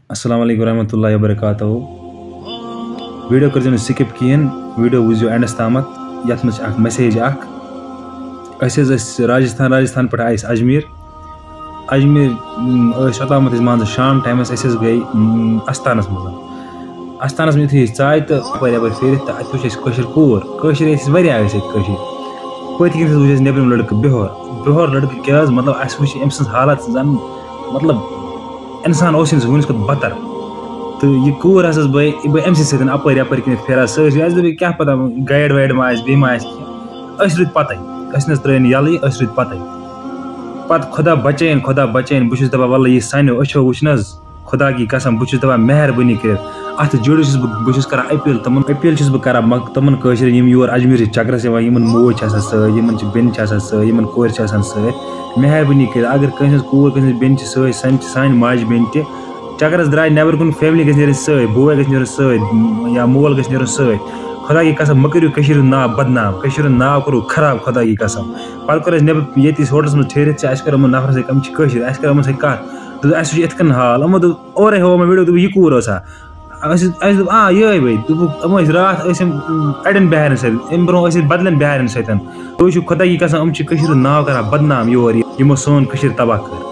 السلام علیکم ورحمۃ اللہ وبرکاتہ ویڈیو کر سکپ کہین ویڈیو وزو اینڈس تامت یت مجھ اخ میسیج راجستھان پہ آئے اجمیر اوتامت مان شام ٹائمس گئی استانس مز یتھے ژائے تو اپر پھیرت تو ات وچ کور پتہ کن وچ نیبرم لڑکہ بہور لڑکہ کیا مطلب اس وچ ام سن حالت زن مطلب انسان ونس کھت بدتر تو یہ کور بہ ام سن اپر کن پھیران سرسی کیا پتہ گائیڈ وائڈ ما رود پتہ ترین یل رود پتہ خدا بچین بہت دپان واللہ یہ سانو اچھو وچ خدا کی قسم بہت دپان مہربانی کر ات جڑس بہت کران اپیل تمن کران تمن قشر یور اجمیر چکرس موج ستھ بین ستھ کور ست مہربانی کر اگر کنس کور کنس بین سان ماج بین تہ چکرس درائے نیبر کن فیملی گھس نیرن ست بوے گھس نیرن ست یا مول گھس نیرن ست خدا کی قسم مہ کرو کشیر ناو بدنام کشیر ناو کرو خراب خدا کی قسم پتہ کور نیبر یتس ہوٹلس من ٹھہرت اس کر نفر سی کم کشیر اس کر سی کت اس ات کن حال اورے ہو ویڈیو یہ کور سا یہ بھائی رات اڑین بہارن ستم برو بدلن بہارن ستن تھی خدا کی قسم کشیر ناو کران بدنام یور یمو سون کشیر تباہ کر